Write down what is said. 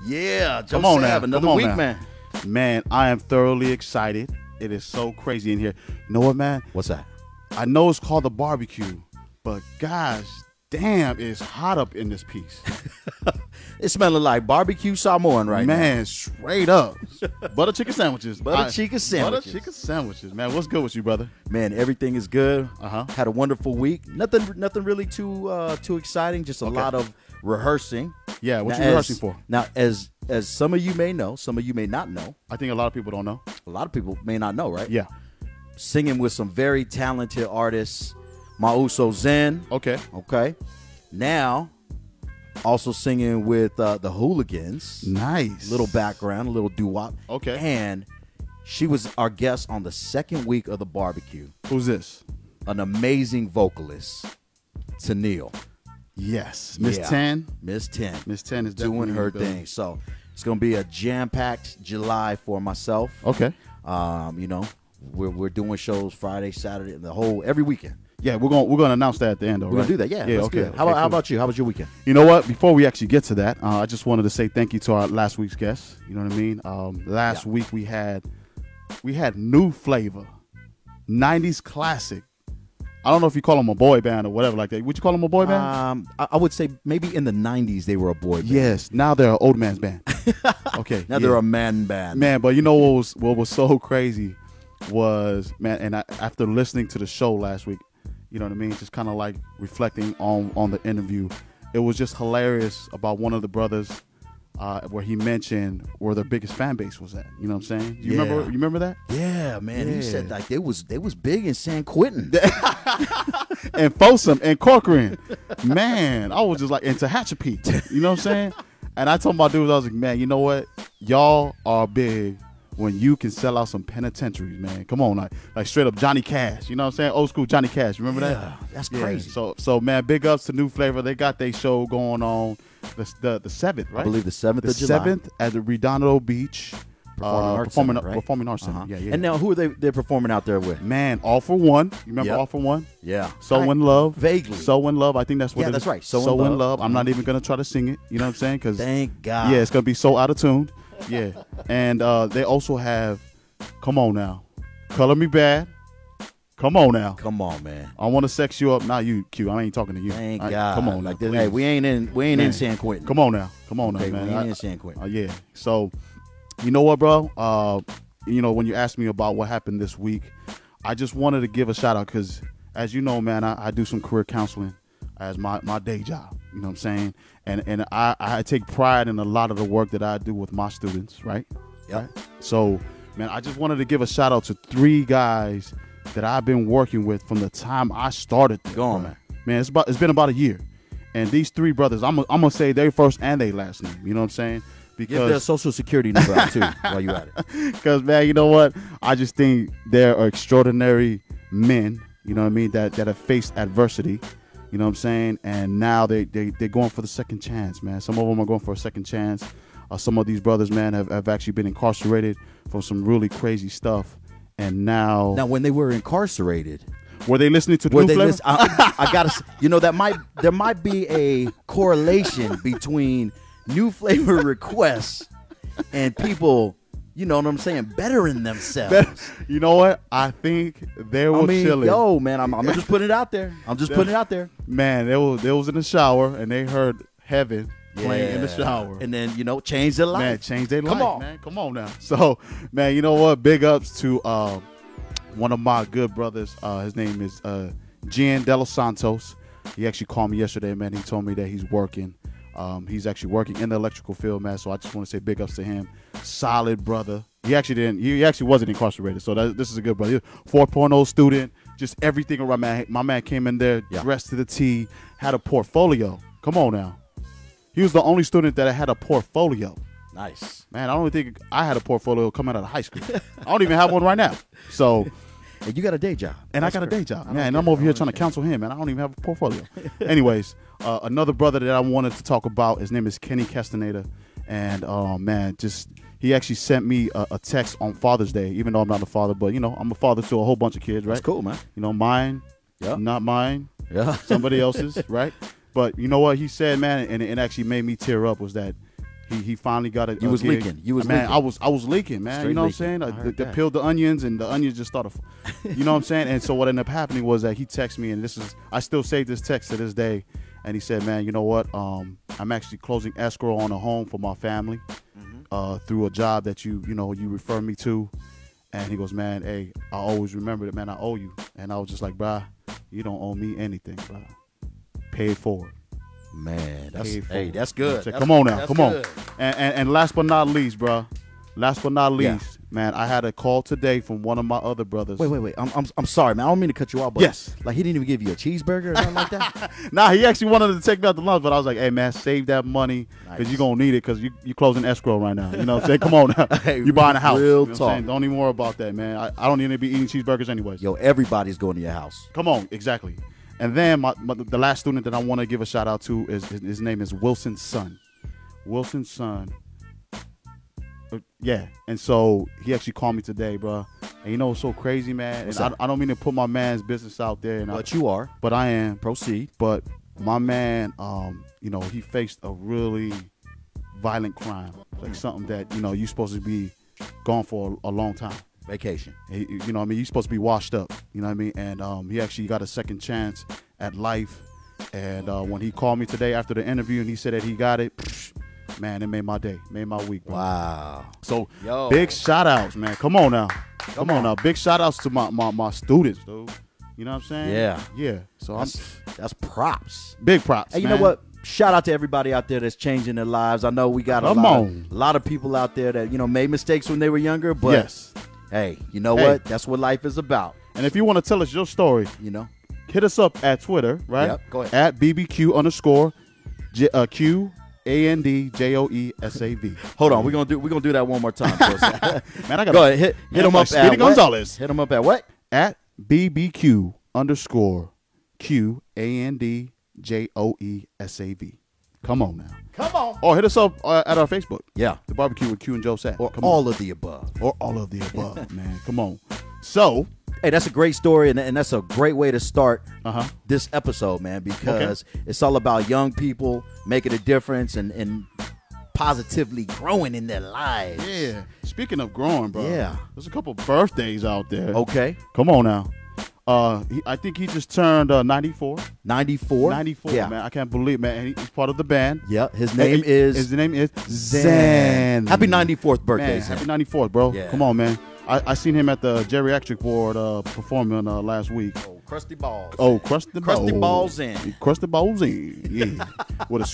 Yeah, Come on now. another Come on week, now. man. Man, I am thoroughly excited. It is so crazy in here. You know what, man? What's that? I know it's called the barbecue, but gosh, damn, it's hot up in this piece. It's smelling like barbecue Samoan right now. Man, straight up. Butter chicken sandwiches. Butter chicken sandwiches. Butter chicken sandwiches, man. What's good with you, brother? Man, everything is good. Uh-huh. Had a wonderful week. Nothing really too exciting. Just a lot of rehearsing. Yeah, what you rehearsing for? Now, as some of you may know, some of you may not know. I think a lot of people don't know. A lot of people may not know, right? Yeah. Singing with some very talented artists. Mauso Zen. Okay. Now, also singing with the Hooligans. Nice. Little background, a little doo-wop. Okay. And she was our guest on the second week of the barbecue. Who's this? An amazing vocalist, Tennille. Yes. Miss Yeah. 10. Miss 10. Miss 10 is definitely doing her in the building. thing. So it's going to be a jam-packed July for myself. Okay. We're doing shows Friday, Saturday, and every weekend. Yeah, we're gonna announce that at the end, though. We're right? going to do that. Yeah, that's okay. good. Okay, How cool. about you? How was your weekend? You know what? Before we actually get to that, I just wanted to say thank you to our last week's guest. You know what I mean? Last week we had New Flavor, 90s classic. I don't know if you call them a boy band or whatever like that. Would you call them a boy band? I would say maybe in the 90s they were a boy band. Yes. Now they're an old man's band. Okay. Now they're a man band. Man, but you know what was so crazy was, man, and after listening to the show last week, you know what I mean, just kind of like reflecting on the interview, it was just hilarious about one of the brothers where he mentioned where their biggest fan base was at. You know what I'm saying? You remember that? Yeah, man. Yeah. He said like they was big in San Quentin. And Folsom and Corcoran. Man, I was just like, and Tehachapi. You know what I'm saying? And I told my dudes, I was like, man, you know what? Y'all are big when you can sell out some penitentiaries, man. Come on, like straight up Johnny Cash. You know what I'm saying? Old school Johnny Cash. Remember that? Yeah, that's crazy. So man, big ups to New Flavor. They got their show going on the 7th, right? I believe the 7th the of July. 7th at the Redondo Beach. Performing Arts Center. Yeah. And now who are they're performing out there with? Man, All for One. You remember Yep. All for One? Yeah. So in Love. Vaguely. So in Love. I think that's what Yeah, it is. that's right. So in Love. I'm not even going to try to sing it. You know what I'm saying? Because Thank God. yeah, it's going to be so out of tune. Yeah. And they also have, come on now, Color Me Bad. Come on now. Come on, man. I want to sex you up. Not you, Q. I ain't talking to you. Thank God. Come on like now, this. Hey, please. we ain't in San Quentin. Come on now. Come on now, Okay, man. we ain't in San Quentin. Yeah. So, you know what, bro? When you asked me about what happened this week, I just wanted to give a shout out because, as you know, man, I do some career counseling as my day job. You know what I'm saying? And I take pride in a lot of the work that I do with my students, right? Yep. Right? So, man, I just wanted to give a shout out to 3 guys that I've been working with from the time I started. Go on, man. Man, it's been about a year. And these 3 brothers, I'm going to say their first and their last name. You know what I'm saying? Give their social security number out, too, while you at it. Because, man, you know what? I just think they're extraordinary men, you know what I mean, that have faced adversity, you know what I'm saying? And now they're going for the second chance, man. Some of them are going for a second chance. Some of these brothers, man, have actually been incarcerated for some really crazy stuff. And now when they were incarcerated, were they listening to New Flavor? I gotta, there might be a correlation between New Flavor requests and people, you know what I'm saying, bettering themselves. You know what? I think they were chilling. Yo, man, I'm just putting it out there. I'm just putting it out there. Man, they was in the shower and they heard Heaven playing in the shower. And then, change their life. Man, change their life, Come on. man. Come on now. So, man, you know what? Big ups to one of my good brothers. His name is Gian De Los Santos. He actually called me yesterday, man. He told me that he's working. He's actually working in the electrical field, man. So I just want to say big ups to him. Solid brother. He actually wasn't incarcerated. So this is a good brother. 4.0 student. Just everything around, man. My man came in there dressed to the T, had a portfolio. Come on now. He was the only student that had a portfolio. Nice. Man, I don't think I had a portfolio coming out of high school. I don't even have one right now. So, and you got a day job. And I got a day job. Man, and I'm over here trying to counsel him, man. I don't even have a portfolio. Anyways, another brother that I wanted to talk about, his name is Kenny Castaneda. And, man, he actually sent me a text on Father's Day, even though I'm not a father. But, I'm a father to a whole bunch of kids, right? That's cool, man. Mine, not mine, somebody else's, right? But you know what he said, man, and it actually made me tear up, was that He finally got it. You was gig. leaking. You was man. leaking. I was leaking, man. Straight you know leaking. what I'm saying? I heard They that. peeled the onions, and the onions just started. You know what I'm saying? And so what ended up happening was that he texted me, and I still save this text to this day. And he said, "Man, you know what? I'm actually closing escrow on a home for my family through a job that you refer me to." And he goes, "Man, hey, I always remember that, man. I owe you." And I was just like, "Bruh, you don't owe me anything, bruh. Pay it forward." Man, that's Paid that's forward. good. Said, That's- come on now, that's come good. on. And last but not least, bruh. Last but not Yeah. least, man, I had a call today from one of my other brothers. Wait. I'm sorry, man. I don't mean to cut you off, but Yes. like he didn't even give you a cheeseburger or something like that. Nah, he actually wanted to take me out to lunch, but I was like, "Hey, man, save that money because Nice. you're going to need it because you closing escrow right now." You know what I'm saying? Come on now. Hey, You buying a house. real You know what I'm talk. saying? Don't even worry about that, man. I don't need to be eating cheeseburgers anyways. Yo, everybody's going to your house. Come on, exactly. And then the last student that I want to give a shout out to is his name is Wilson's son. Wilson's son. Yeah, and so he actually called me today, bro. And you know what's so crazy, man? What's And that? I don't mean to put my man's business out there, But you are. but I am. Proceed. But my man, he faced a really violent crime, like something that you're supposed to be gone for a long time. Vacation. You're supposed to be washed up. You know what I mean? And he actually got a second chance at life. And when he called me today after the interview and he said that he got it, man, it made my day, made my week, bro. Wow. So Yo. big shout outs, man. Come on now. Come on now. Big shout outs to my students, dude. You know what I'm saying? Yeah. Yeah. So That's props. big props. Hey, you man. know what? Shout out to everybody out there that's changing their lives. I know we got a Come lot, on. a lot of people out there that made mistakes when they were younger, but Yes. hey, you know Hey. what? That's what life is about. And if you want to tell us your story, hit us up at Twitter, right? Yep, go ahead. At BBQ_QANDJOESAV. Hold on, we're gonna do that one more time. Man, I got Go ahead, hit Man, them I'm up like at Speedy what? Gonzalez. Hit them up at what? At BBQ_QANDJOESAV. Come on now. Come on. Or hit us up at our Facebook. Yeah. The Barbecue with Q and Joe Sapp. Or Come all on. of the above. Or all of the above, man. Come on. So, Hey, that's a great story, and that's a great way to start Uh-huh. this episode, man, because it's all about young people making a difference and positively growing in their lives. yeah. Speaking of growing, bro. Yeah. There's a couple birthdays out there. Okay. Come on now. I think he just turned 94. 94. 94, Yeah. man. I can't believe, man. And he's part of the band. Yeah. His name is His name is Zen. Zen. Happy 94th birthday, Man, Zen. happy 94th, bro. Yeah. Come on, man. I seen him at the geriatric ward performing last week. Oh, crusty balls. Oh, Crusty Crusty balls in. Crusty balls in. Yeah. With a